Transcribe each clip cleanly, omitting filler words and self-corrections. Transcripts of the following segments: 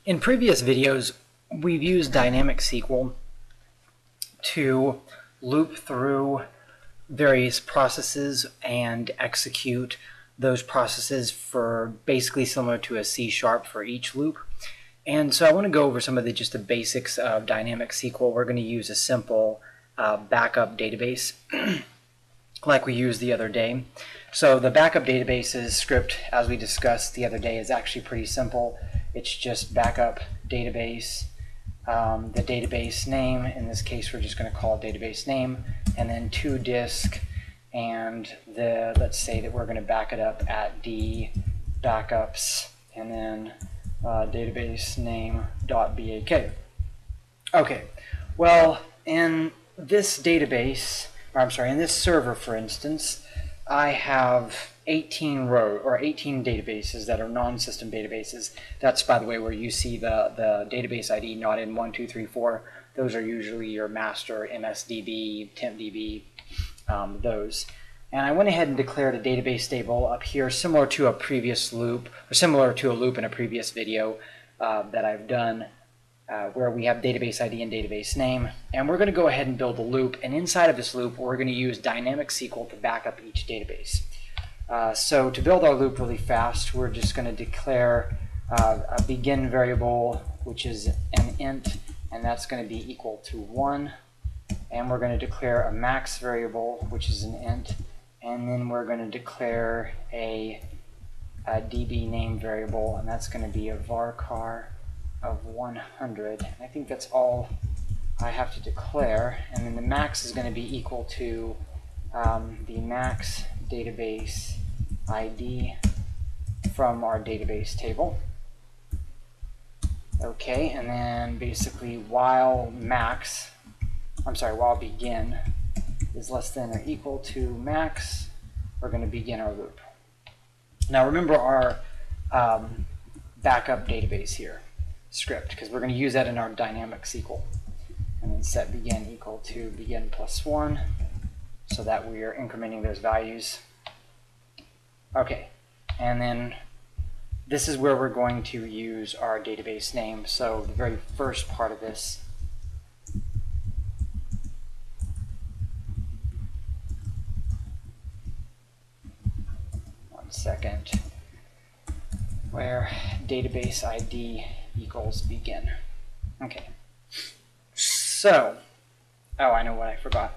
In previous videos, we've used dynamic SQL to loop through various processes and execute those processes for basically similar to a C# for each loop. And so I want to go over some of just the basics of dynamic SQL. We're going to use a simple backup database like we used the other day. So the backup databases script, as we discussed the other day, is actually pretty simple. It's just backup database, the database name. In this case, we're just going to call it database name, and then to disk, and let's say that we're going to back it up at D backups, and then database name .bak. Okay, well, in this database, or I'm sorry, in this server, for instance, I have 18 databases that are non-system databases. That's, by the way, where you see the database ID not in 1, 2, 3, 4. Those are usually your master, MSDB, TempDB, those. And I went ahead and declared a database table up here, similar to a previous loop, or similar to a loop in a previous video that I've done, where we have database ID and database name. And we're going to go ahead and build a loop. And inside of this loop, we're going to use dynamic SQL to back up each database. So to build our loop really fast, we're just going to declare a begin variable, which is an int, and that's going to be equal to 1. And we're going to declare a max variable, which is an int, and then we're going to declare a db name variable, and that's going to be a varchar of 100. And I think that's all I have to declare. And then the max is going to be equal to the max database ID from our database table. Okay, and then basically while begin is less than or equal to max, we're going to begin our loop. Now remember our backup database here script, because we're going to use that in our dynamic SQL. And then set begin equal to begin plus 1, so that we are incrementing those values. Okay, and then this is where we're going to use our database name. So the very first part of this, where database ID equals begin. Okay, so, oh, I know what I forgot.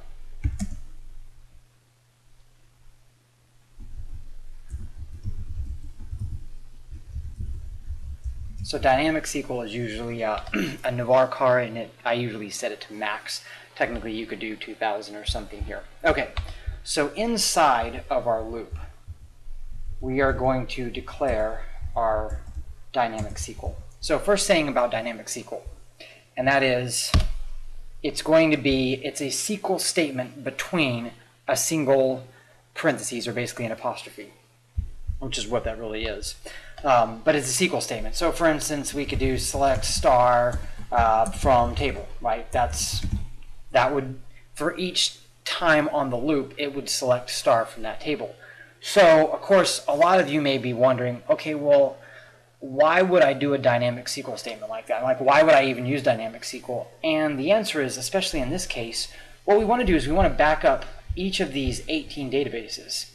So dynamic SQL is usually a varchar, and I usually set it to max. Technically, you could do 2000 or something here. Okay, so inside of our loop, we are going to declare our dynamic SQL. So first thing about dynamic SQL, and that is it's a SQL statement between a single parentheses, or basically an apostrophe, which is what that really is. But it's a SQL statement. So for instance, we could do select star from table, right? That would, for each time on the loop, it would select star from that table. So of course, a lot of you may be wondering, okay, well, why would I do a dynamic SQL statement like that? Like, why would I even use dynamic SQL? And the answer is, especially in this case, what we want to do is we want to back up each of these 18 databases.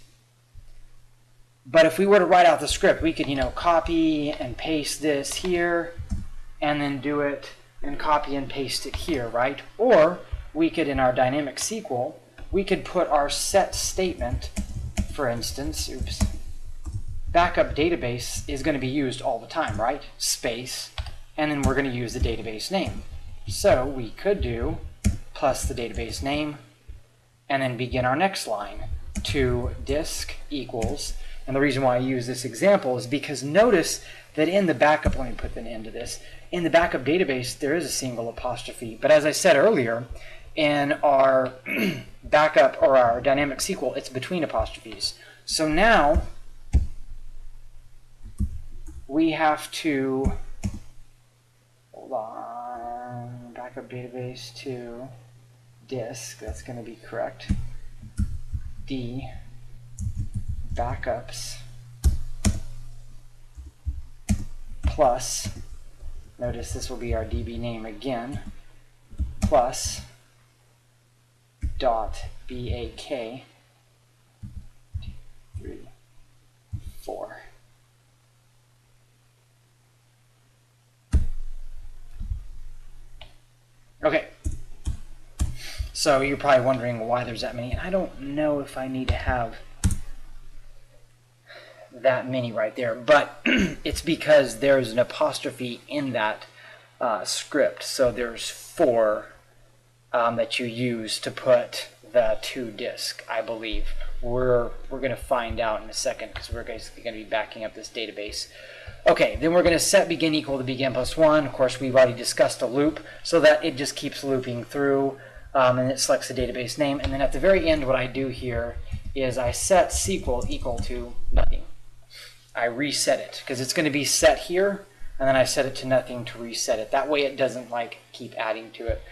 But if we were to write out the script, we could, copy and paste this here, and then do it and copy and paste it here, right? Or we could, in our dynamic SQL, we could put our set statement, for instance, backup database is going to be used all the time, right? Space, and then we're going to use the database name. So we could do plus the database name, and then begin our next line, to disk equals. And the reason why I use this example is because notice that in the backup, let me put an end to this, in the backup database there is a single apostrophe. But as I said earlier, in our backup or our dynamic SQL, it's between apostrophes. So now we have to, hold on, backup database to disk, that's going to be correct, D backups plus Notice this will be our DB name again, plus dot BAK 3, 4. Okay, so you're probably wondering why there's that many. I don't know if I need to have that many right there, but it's because there's an apostrophe in that script. So there's 4 that you use to put the to disk, I believe. We're going to find out in a second because we're basically going to be backing up this database. Okay, then we're going to set begin equal to begin plus 1. Of course, we've already discussed a loop so that it just keeps looping through, and it selects the database name. And then at the very end, what I do here is I set SQL equal to nothing. I reset it because it's going to be set here, and then I set it to nothing to reset it. That way it doesn't like keep adding to it.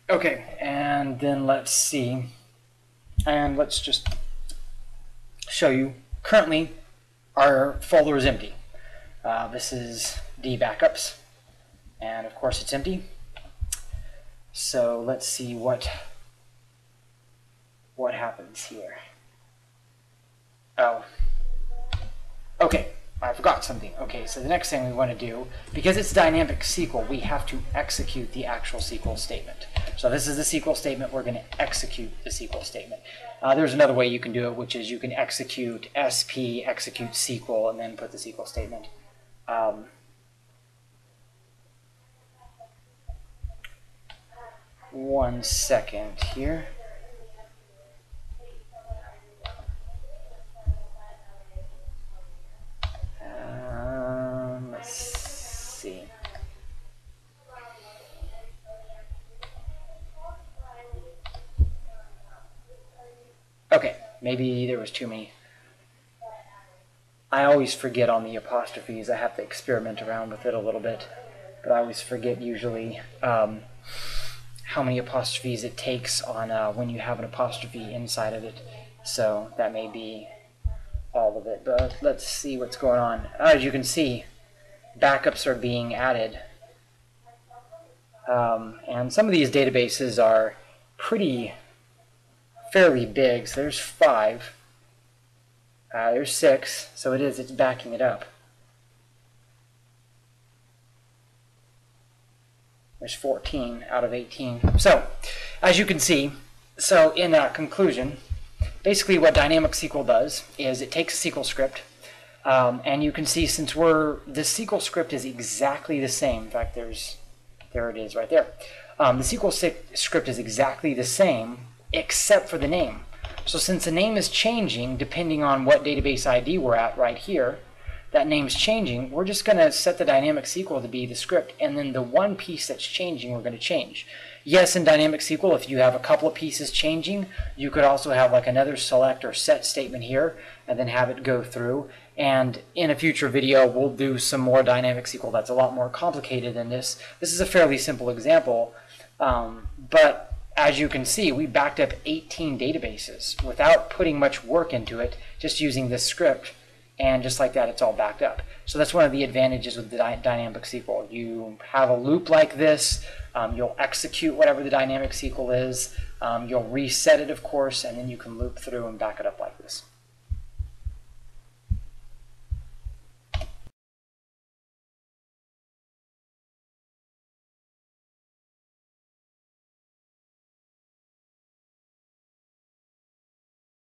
Okay, and then let's see. And let's just show you. Currently, our folder is empty. This is D backups, and of course it's empty. So let's see what happens here. Oh, okay, I forgot something. Okay, so the next thing we want to do, because it's dynamic SQL, we have to execute the actual SQL statement. So this is the SQL statement. We're going to execute the SQL statement. There's another way you can do it, which is you can execute SP, execute SQL, and then put the SQL statement. 1 second here. Let's see. Okay, maybe there was too many. I always forget on the apostrophes. I have to experiment around with it a little bit, but I always forget usually how many apostrophes it takes on when you have an apostrophe inside of it. So that may be all of it, but let's see what's going on. As you can see, backups are being added, and some of these databases are fairly big. So there's 5, there's 6, so it's backing it up. There's 14 out of 18. So as you can see, so in conclusion, basically what dynamic SQL does is it takes a SQL script, and you can see since the SQL script is exactly the same. In fact, there it is right there. The SQL script is exactly the same except for the name. So since the name is changing depending on what database ID we're at right here, that name's changing, we're just going to set the dynamic SQL to be the script, and then the one piece that's changing we're going to change. Yes, in dynamic SQL, if you have a couple of pieces changing, you could also have like another select or set statement here and then have it go through. And in a future video, we'll do some more dynamic SQL that's a lot more complicated than this. This is a fairly simple example, but as you can see, we backed up 18 databases without putting much work into it, just using this script. And just like that, it's all backed up. So that's one of the advantages with the dynamic SQL. You have a loop like this. You'll execute whatever the dynamic SQL is. You'll reset it, of course, and then you can loop through and back it up like this.